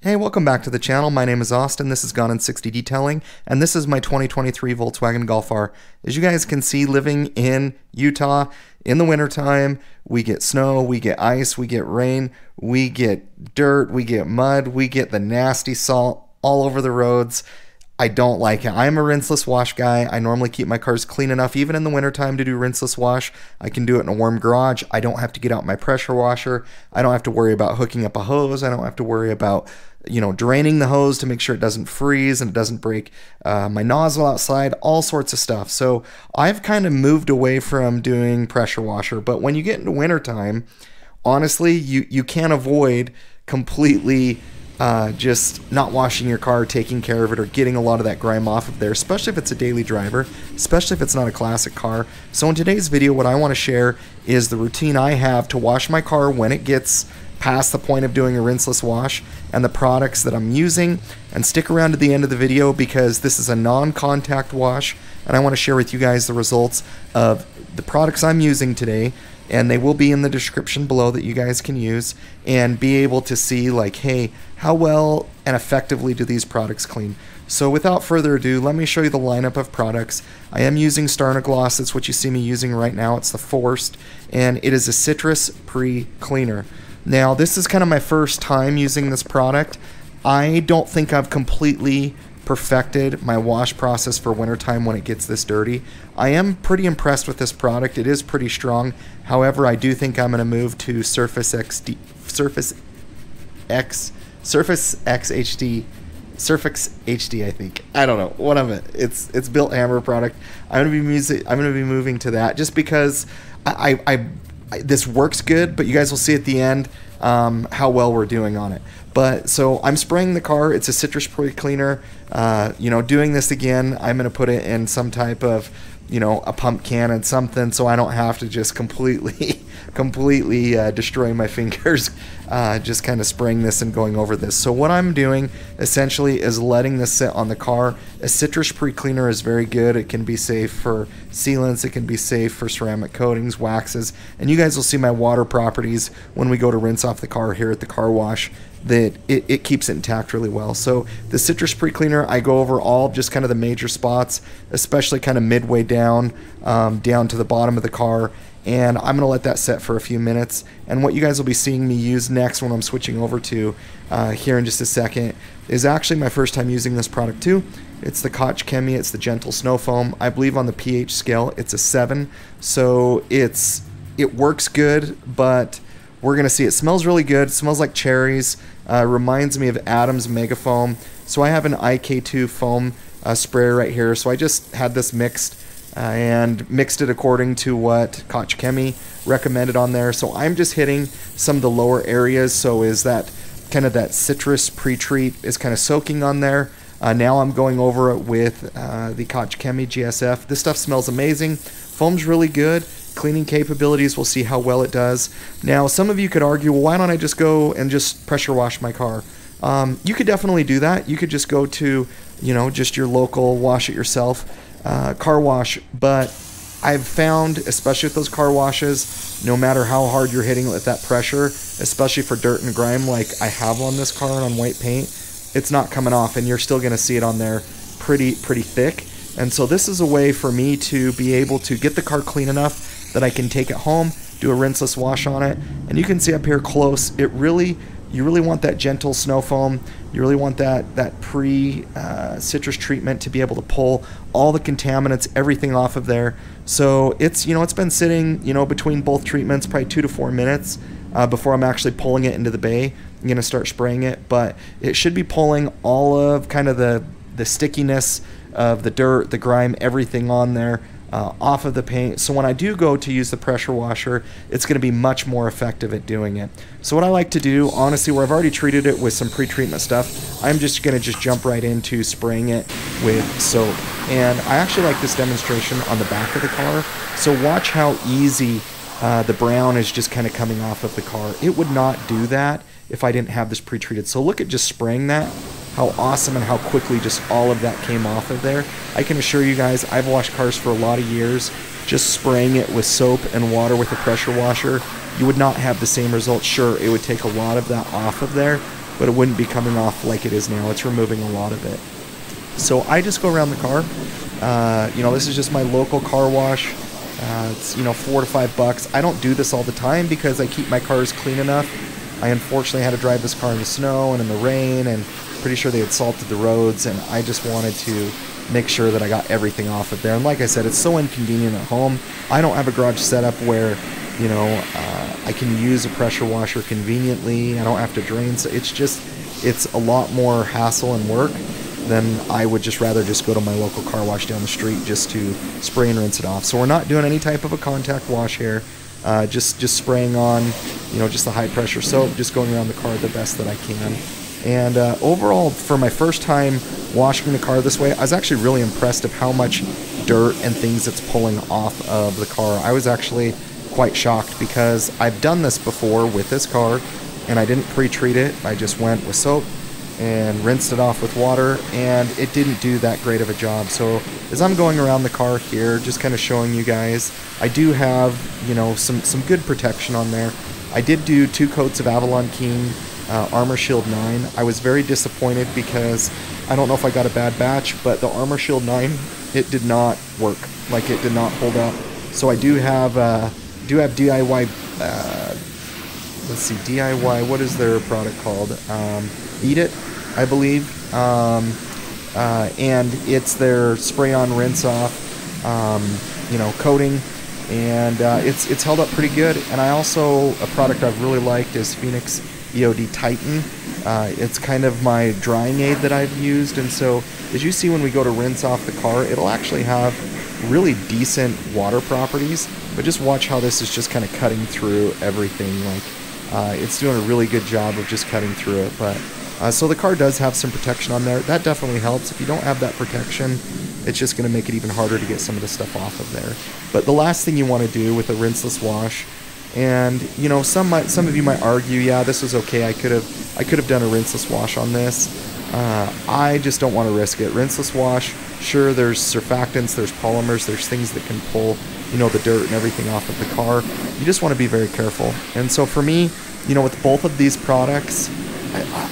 Hey, welcome back to the channel. My name is Austin. This is Gone in 60 Detailing, and this is my 2023 Volkswagen Golf R. As you guys can see, living in Utah in the wintertime, we get snow, we get ice, we get rain, we get dirt, we get mud, we get the nasty salt all over the roads. I don't like it. I'm a rinseless wash guy. I normally keep my cars clean enough, even in the wintertime, to do rinseless wash. I can do it in a warm garage. I don't have to get out my pressure washer. I don't have to worry about hooking up a hose. I don't have to worry about, draining the hose to make sure it doesn't freeze and it doesn't break my nozzle outside, all sorts of stuff. So I've kind of moved away from doing pressure washer. But when you get into wintertime, honestly, you can't avoid completely just not washing your car, taking care of it, or getting a lot of that grime off of there, especially if it's a daily driver, especially if it's not a classic car. So in today's video, what I want to share is the routine I have to wash my car when it gets past the point of doing a rinseless wash, and the products that I'm using. And stick around to the end of the video because this is a non-contact wash, and I want to share with you guys the results of the products I'm using today, and they will be in the description below that you guys can use and be able to see, like, hey, how well and effectively do these products clean. So without further ado, let me show you the lineup of products. I am using Starnagloss. That's what you see me using right now. It's the Forced, and it is a citrus pre-cleaner. Now, this is kind of my first time using this product. I don't think I've completely perfected my wash process for wintertime when it gets this dirty. I am pretty impressed with this product. It is pretty strong. However, I do think I'm going to move to Surface X HD, I think. I don't know. One of it. It's Bilt Hammer product. I'm going to be moving to that just because this works good, but you guys will see at the end how well we're doing on it. But so I'm spraying the car. It's a citrus pre-cleaner. Doing this again, I'm going to put it in some type of, a pump can and something, so I don't have to just completely destroy my fingers just kind of spraying this and going over this. So what I'm doing essentially is letting this sit on the car. A citrus pre-cleaner is very good. It can be safe for sealants, it can be safe for ceramic coatings, waxes, and you guys will see my water properties when we go to rinse off the car here at the car wash, that it keeps it intact really well. So the citrus pre-cleaner, I go over all just kind of the major spots, especially kind of midway down to the bottom of the car, and I'm going to let that set for a few minutes. And what you guys will be seeing me use next when I'm switching over to here in just a second is actually my first time using this product too. It's the Koch Chemie. It's the Gentle Snow Foam. I believe on the pH scale it's a 7, so it works good, but we're going to see it smells really good. It smells like cherries. Reminds me of Adams Mega Foam. So I have an IK2 foam sprayer right here. So I just had this mixed and mixed it according to what Koch Chemie recommended on there. So I'm just hitting some of the lower areas. So is that kind of that citrus pre-treat is kind of soaking on there. Now I'm going over it with the Koch Chemie GSF. This stuff smells amazing. Foam's really good. Cleaning capabilities, we'll see how well it does. Now, some of you could argue, well, why don't I just go and just pressure wash my car? You could definitely do that. You could just go to, just your local wash it yourself car wash. But I've found, especially with those car washes, no matter how hard you're hitting it with that pressure, especially for dirt and grime like I have on this car and on white paint, it's not coming off, and you're still going to see it on there pretty thick. And so this is a way for me to be able to get the car clean enough that I can take it home, do a rinseless wash on it. And you can see up here close, you really want that gentle snow foam. You really want that pre-citrus treatment to be able to pull all the contaminants, everything off of there. So it's been sitting between both treatments probably 2 to 4 minutes before I'm actually pulling it into the bay. I'm gonna start spraying it, but it should be pulling all of kind of the stickiness of the dirt, the grime, everything on there off of the paint. So when I do go to use the pressure washer, it's going to be much more effective at doing it. So what I like to do, honestly, where I've already treated it with some pre-treatment stuff, I'm just going to jump right into spraying it with soap. And I actually like this demonstration on the back of the car. So watch how easy the brown is just kind of coming off of the car. It would not do that if I didn't have this pre-treated. So look at just spraying that, how awesome and how quickly just all of that came off of there. I can assure you guys, I've washed cars for a lot of years. Just spraying it with soap and water with a pressure washer, you would not have the same result. Sure, it would take a lot of that off of there, but it wouldn't be coming off like it is now. It's removing a lot of it. So I just go around the car. You know, this is just my local car wash. It's, you know, $4 to $5. I don't do this all the time because I keep my cars clean enough. I unfortunately had to drive this car in the snow and in the rain, and pretty sure they had salted the roads, and I just wanted to make sure that I got everything off of there. And like I said, it's so inconvenient at home. I don't have a garage setup where, you know, I can use a pressure washer conveniently. I don't have to drain. So it's a lot more hassle and work than I would just rather just go to my local car wash down the street just to spray and rinse it off. So we're not doing any type of a contact wash here. Just spraying on, you know, just the high pressure soap, just going around the car the best that I can. And overall, for my first time washing the car this way, I was actually really impressed of how much dirt and things it's pulling off of the car. I was actually quite shocked because I've done this before with this car and I didn't pre-treat it. I just went with soap and rinsed it off with water, and it didn't do that great of a job. So as I'm going around the car here, just kind of showing you guys, I do have, you know, some good protection on there. I did do 2 coats of Avalon King Armor Shield 9. I was very disappointed because I don't know if I got a bad batch, but the Armor Shield 9, it did not work. Like, it did not hold up. So I do have DIY, let's see, DIY, what is their product called? Eat It, I believe. And it's their spray on rinse off, you know, coating. And it's held up pretty good. And I also, a product I've really liked is Phoenix EOD Titan. It's kind of my drying aid that I've used, and so as you see when we go to rinse off the car, it'll actually have really decent water properties, but just watch how this is just kind of cutting through everything. Like, it's doing a really good job of just cutting through it. But so the car does have some protection on there. That definitely helps. If you don't have that protection, it's just going to make it even harder to get some of the stuff off of there. But the last thing you want to do with a rinseless wash, and you know, some of you might argue, yeah, this was okay, I could have done a rinseless wash on this. I just don't want to risk it. Rinseless wash, sure, there's surfactants, there's polymers, there's things that can pull, you know, the dirt and everything off of the car. You just want to be very careful. And so for me, you know, with both of these products,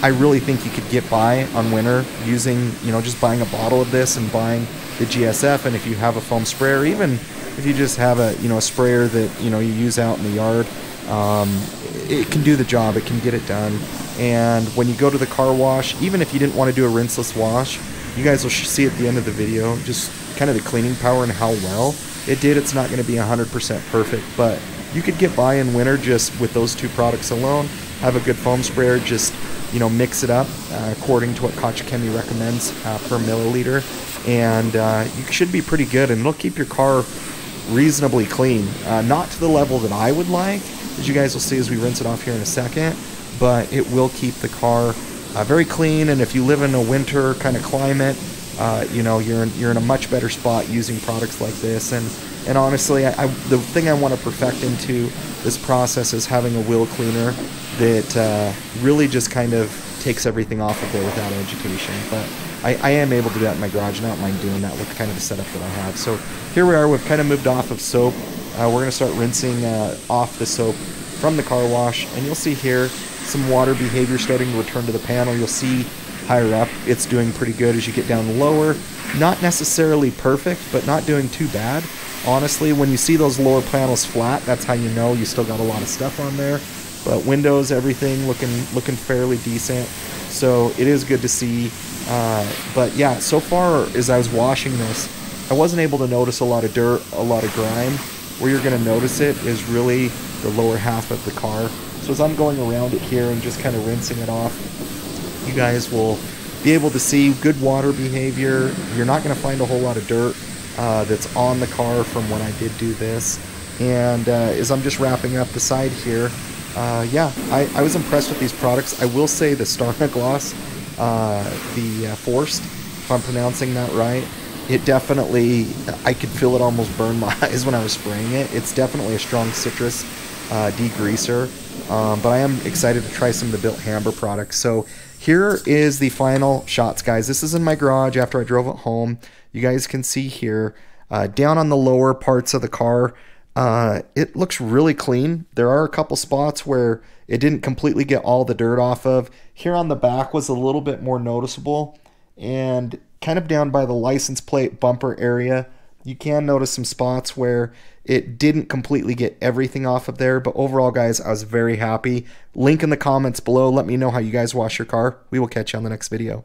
I really think you could get by on winter using, you know, just buying a bottle of this and buying the GSF. And if you have a foam sprayer, even if you just have a, you know, a sprayer that, you know, you use out in the yard, it can do the job. It can get it done. And when you go to the car wash, even if you didn't want to do a rinseless wash, you guys will see at the end of the video just kind of the cleaning power and how well it did. It's not going to be 100% perfect, but you could get by in winter just with those 2 products alone. Have a good foam sprayer, just, you know, mix it up according to what Kachikemi recommends per milliliter, and you should be pretty good, and it'll keep your car reasonably clean. Not to the level that I would like, as you guys will see as we rinse it off here in a second, but it will keep the car very clean. And if you live in a winter kind of climate, you know, you're in a much better spot using products like this. And honestly, the thing I want to perfect into this process is having a wheel cleaner that really just kind of takes everything off of there without agitation. But I am able to do that in my garage, and I don't mind doing that with kind of the setup that I have. So here we are, we've kind of moved off of soap. We're going to start rinsing off the soap from the car wash, and you'll see here some water behavior starting to return to the panel. You'll see higher up it's doing pretty good. As you get down lower, not necessarily perfect, but not doing too bad. Honestly, when you see those lower panels flat, that's how you know you still got a lot of stuff on there. But windows, everything looking fairly decent. So it is good to see. But yeah, so far as I was washing this, I wasn't able to notice a lot of dirt, a lot of grime. Where you're going to notice it is really the lower half of the car. So as I'm going around it here and just kind of rinsing it off, you guys will be able to see good water behavior. You're not going to find a whole lot of dirt that's on the car from when I did do this. And as I'm just wrapping up the side here, yeah, I was impressed with these products. I will say the Starna Gloss, the Forced, if I'm pronouncing that right, it definitely, I could feel it almost burn my eyes when I was spraying it. It's definitely a strong citrus degreaser, but I am excited to try some of the Bilt Hamber products. So here is the final shots, guys. This is in my garage after I drove it home. You guys can see here, down on the lower parts of the car, It looks really clean. There are a couple spots where it didn't completely get all the dirt off of. Here on the back was a little bit more noticeable, and kind of down by the license plate bumper area, you can notice some spots where it didn't completely get everything off of there. But overall, guys, I was very happy. Link in the comments below. Let me know how you guys wash your car. We will catch you on the next video.